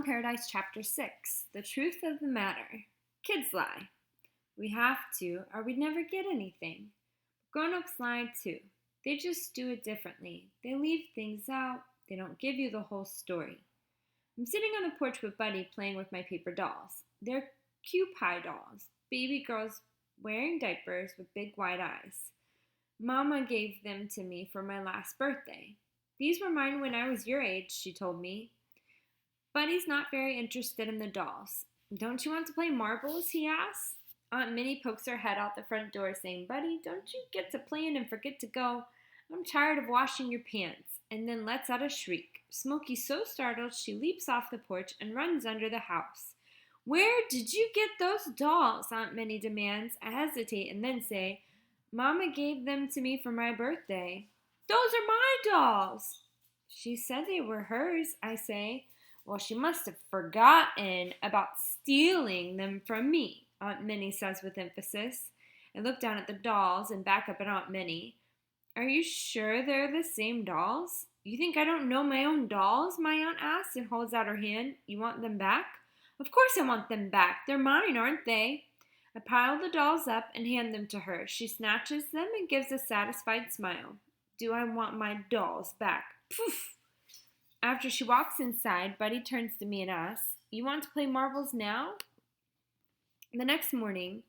Paradise Chapter 6, The Truth of the Matter. Kids lie. We have to, or we'd never get anything. Grown-ups lie too. They just do it differently. They leave things out. They don't give you the whole story. I'm sitting on the porch with Buddy playing with my paper dolls. They're cute pie dolls, baby girls wearing diapers with big wide eyes. Mama gave them to me for my last birthday. These were mine when I was your age, she told me. Buddy's not very interested in the dolls. Don't you want to play marbles, he asks. Aunt Minnie pokes her head out the front door saying, Buddy, don't you get to playing and forget to go? I'm tired of washing your pants, and then lets out a shriek. Smokey's so startled she leaps off the porch and runs under the house. Where did you get those dolls? Aunt Minnie demands. I hesitate and then say, Mama gave them to me for my birthday. Those are my dolls. She said they were hers, I say. Well, she must have forgotten about stealing them from me, Aunt Minnie says with emphasis. I look down at the dolls and back up at Aunt Minnie. Are you sure they're the same dolls? You think I don't know my own dolls? My aunt asks and holds out her hand. You want them back? Of course I want them back. They're mine, aren't they? I pile the dolls up and hand them to her. She snatches them and gives a satisfied smile. Do I want my dolls back? Poof! After she walks inside, Buddy turns to me and asks, You want to play marbles now? The next morning,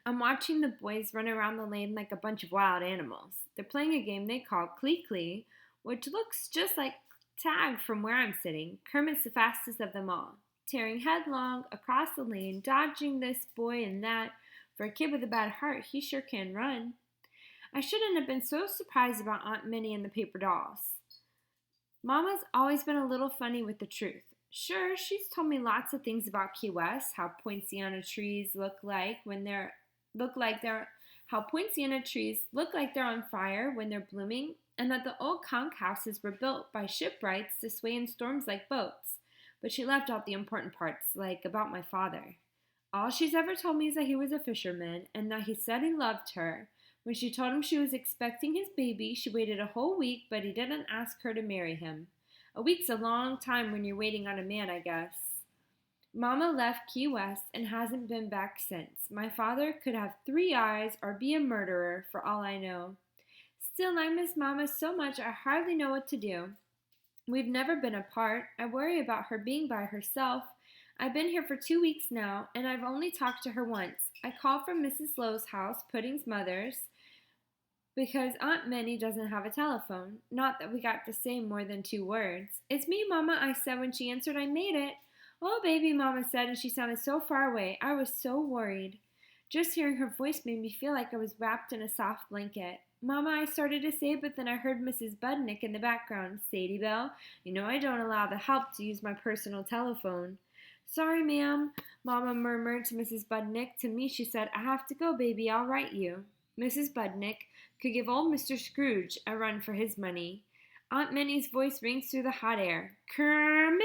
I'm watching the boys run around the lane like a bunch of wild animals. They're playing a game they call Clee, which looks just like tag from where I'm sitting. Kermit's the fastest of them all, tearing headlong across the lane, dodging this boy and that. For a kid with a bad heart, he sure can run. I shouldn't have been so surprised about Aunt Minnie and the paper dolls. Mama's always been a little funny with the truth. Sure, she's told me lots of things about Key West, how poinciana trees look like they're on fire when they're blooming, and that the old conch houses were built by shipwrights to sway in storms like boats. But she left out the important parts, like about my father. All she's ever told me is that he was a fisherman, and that he said he loved her. When she told him she was expecting his baby, she waited a whole week, but he didn't ask her to marry him. A week's a long time when you're waiting on a man, I guess. Mama left Key West and hasn't been back since. My father could have 3 eyes or be a murderer, for all I know. Still, I miss Mama so much I hardly know what to do. We've never been apart. I worry about her being by herself. I've been here for 2 weeks now, and I've only talked to her once. I called from Mrs. Lowe's house, Pudding's mother's, because Aunt Minnie doesn't have a telephone. Not that we got to say more than 2 words. It's me, Mama, I said when she answered. I made it. Oh, baby, Mama said, and she sounded so far away. I was so worried. Just hearing her voice made me feel like I was wrapped in a soft blanket. Mama, I started to say, but then I heard Mrs. Budnick in the background. Sadie Bell, you know I don't allow the help to use my personal telephone. Sorry, ma'am, Mama murmured to Mrs. Budnick. To me, she said, I have to go, baby. I'll write you. Mrs. Budnick could give old Mr. Scrooge a run for his money. Aunt Minnie's voice rings through the hot air. Kermit!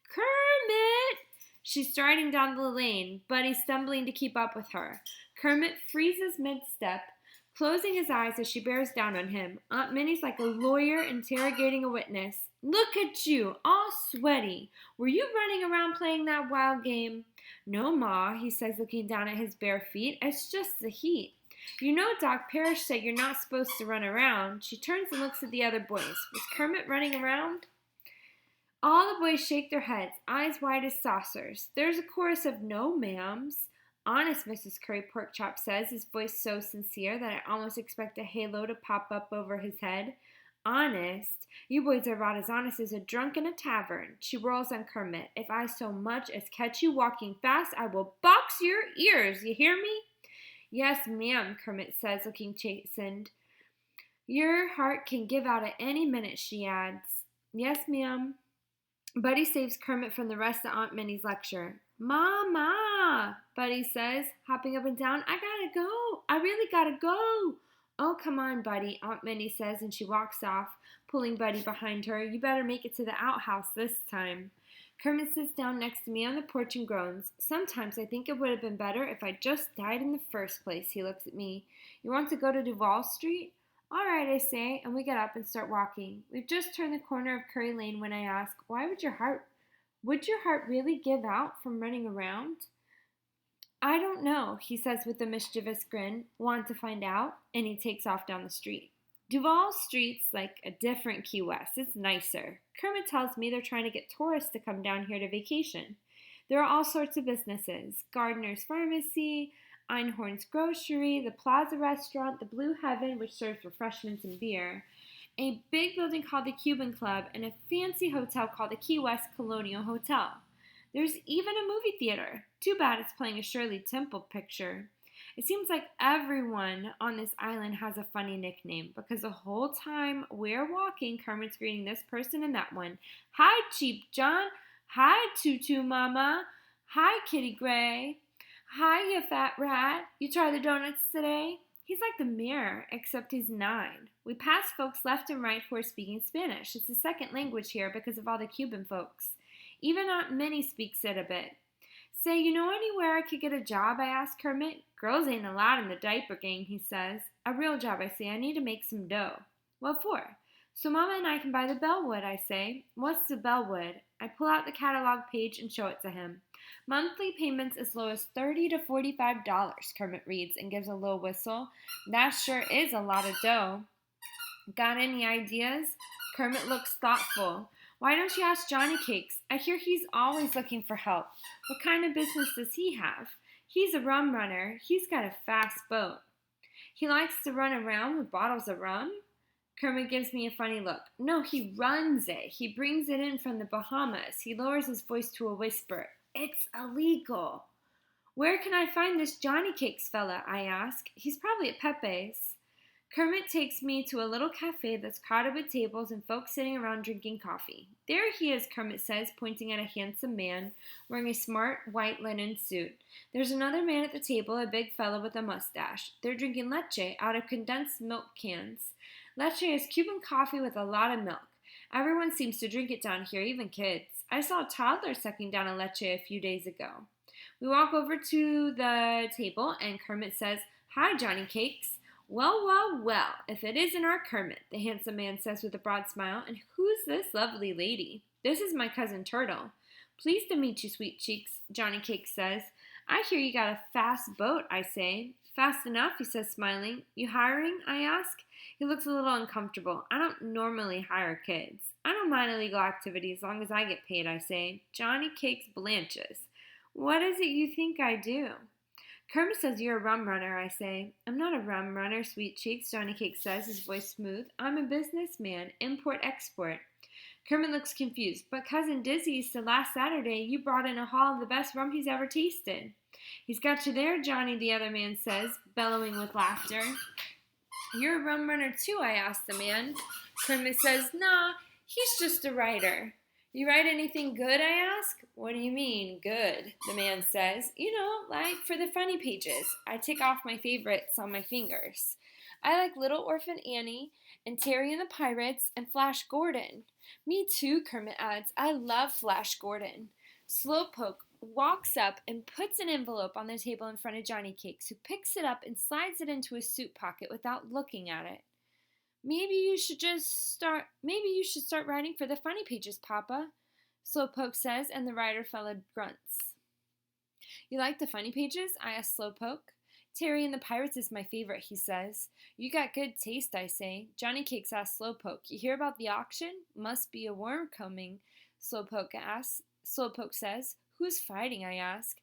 Kermit! She's striding down the lane, Buddy stumbling to keep up with her. Kermit freezes mid-step, closing his eyes as she bears down on him. Aunt Minnie's like a lawyer interrogating a witness. Look at you, all sweaty. Were you running around playing that wild game? No, Ma, he says, looking down at his bare feet. It's just the heat. You know Doc Parrish said you're not supposed to run around. She turns and looks at the other boys. Was Kermit running around? All the boys shake their heads, eyes wide as saucers. There's a chorus of no, ma'ams. Honest, Mrs. Curry Porkchop says, his voice so sincere that I almost expect a halo to pop up over his head. Honest? You boys are about as honest as a drunk in a tavern. She whirls on Kermit. If I so much as catch you walking fast, I will box your ears. You hear me? Yes, ma'am, Kermit says, looking chastened. Your heart can give out at any minute, she adds. Yes, ma'am. Buddy saves Kermit from the rest of Aunt Minnie's lecture. Mama, Buddy says, hopping up and down. I gotta go. I really gotta go. Oh, come on, Buddy, Aunt Minnie says, and she walks off, pulling Buddy behind her. You better make it to the outhouse this time. Kermit sits down next to me on the porch and groans. Sometimes I think it would have been better if I just died in the first place, he looks at me. You want to go to Duval Street? All right, I say, and we get up and start walking. We've just turned the corner of Curry Lane when I ask, why would your heart Would your heart really give out from running around? I don't know, he says with a mischievous grin. Want to find out? And he takes off down the street. Duval Street's like a different Key West. It's nicer. Kermit tells me they're trying to get tourists to come down here to vacation. There are all sorts of businesses: Gardner's Pharmacy, Einhorn's Grocery, the Plaza Restaurant, the Blue Heaven, which serves refreshments and beer, a big building called the Cuban Club, and a fancy hotel called the Key West Colonial Hotel. There's even a movie theater. Too bad it's playing a Shirley Temple picture. It seems like everyone on this island has a funny nickname because the whole time we're walking, Kermit's greeting this person and that one. Hi, Cheap John. Hi, Tutu Mama. Hi, Kitty Gray. Hi, you fat rat. You try the donuts today? He's like the mayor, except he's 9. We pass folks left and right who are speaking Spanish. It's a second language here because of all the Cuban folks. Even Aunt Minnie speaks it a bit. Say, you know anywhere I could get a job? I ask Kermit. Girls ain't allowed in the diaper gang, he says. A real job, I say. I need to make some dough. What for? So Mama and I can buy the Bellwood, I say. What's the Bellwood? I pull out the catalog page and show it to him. Monthly payments as low as $30 to $45, Kermit reads and gives a low whistle. That sure is a lot of dough. Got any ideas? Kermit looks thoughtful. Why don't you ask Johnny Cakes? I hear he's always looking for help. What kind of business does he have? He's a rum runner. He's got a fast boat. He likes to run around with bottles of rum? Kermit gives me a funny look. No, he runs it. He brings it in from the Bahamas. He lowers his voice to a whisper. It's illegal. Where can I find this Johnny Cakes fella? I ask. He's probably at Pepe's. Kermit takes me to a little cafe that's crowded with tables and folks sitting around drinking coffee. There he is, Kermit says, pointing at a handsome man wearing a smart white linen suit. There's another man at the table, a big fellow with a mustache. They're drinking leche out of condensed milk cans. Leche is Cuban coffee with a lot of milk. Everyone seems to drink it down here, even kids. I saw a toddler sucking down a leche a few days ago. We walk over to the table and Kermit says, Hi, Johnny Cakes. Well, well, well, if it isn't our Kermit, the handsome man says with a broad smile. And who's this lovely lady? This is my cousin Turtle. Pleased to meet you, sweet cheeks, Johnny Cakes says. I hear you got a fast boat, I say. Fast enough, he says, smiling. You hiring, I ask. He looks a little uncomfortable. I don't normally hire kids. I don't mind illegal activity as long as I get paid, I say. Johnny Cakes blanches. What is it you think I do? Kermit says you're a rum runner, I say. I'm not a rum runner, sweet cheeks, Johnny Cakes says, his voice smooth. I'm a businessman, import-export. Kermit looks confused. But Cousin Dizzy said last Saturday you brought in a haul of the best rum he's ever tasted. He's got you there, Johnny, the other man says, bellowing with laughter. You're a rum runner too, I ask the man. Kermit says, Nah, he's just a writer. You write anything good, I ask? What do you mean, good? The man says. You know, like for the funny pages. I tick off my favorites on my fingers. I like Little Orphan Annie and Terry and the Pirates and Flash Gordon. Me too, Kermit adds. I love Flash Gordon. Slowpoke walks up and puts an envelope on the table in front of Johnny Cakes, who picks it up and slides it into his suit pocket without looking at it. Maybe you should start writing for the funny pages, Papa, Slowpoke says, and the writer fellow grunts. You like the funny pages? I ask Slowpoke. Terry and the Pirates is my favorite, he says. You got good taste, I say. Johnny Cakes asks Slowpoke. You hear about the auction? Must be a worm coming, Slowpoke asks. Slowpoke says. Who's fighting, I ask.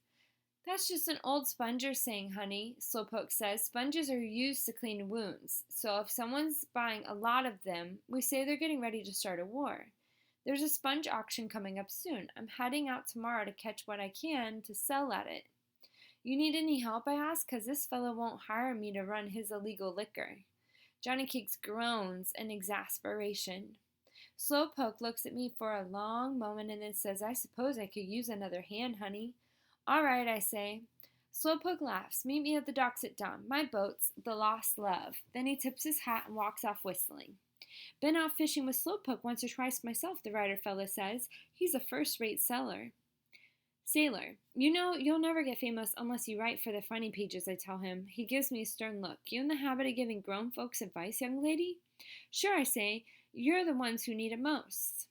That's just an old sponger saying, honey, Slowpoke says. Sponges are used to clean wounds, so if someone's buying a lot of them, we say they're getting ready to start a war. There's a sponge auction coming up soon. I'm heading out tomorrow to catch what I can to sell at it. You need any help, I ask, 'cause this fellow won't hire me to run his illegal liquor. Johnny Cakes groans in exasperation. Slowpoke looks at me for a long moment and then says, I suppose I could use another hand, honey. All right, I say. Slowpoke laughs. Meet me at the docks at dawn. My boat's the Lost Love. Then he tips his hat and walks off whistling. Been out fishing with Slowpoke once or twice myself, the writer fellow says. He's a first-rate sailor. You know, you'll never get famous unless you write for the funny pages, I tell him. He gives me a stern look. You in the habit of giving grown folks advice, young lady? Sure, I say. You're the ones who need it most.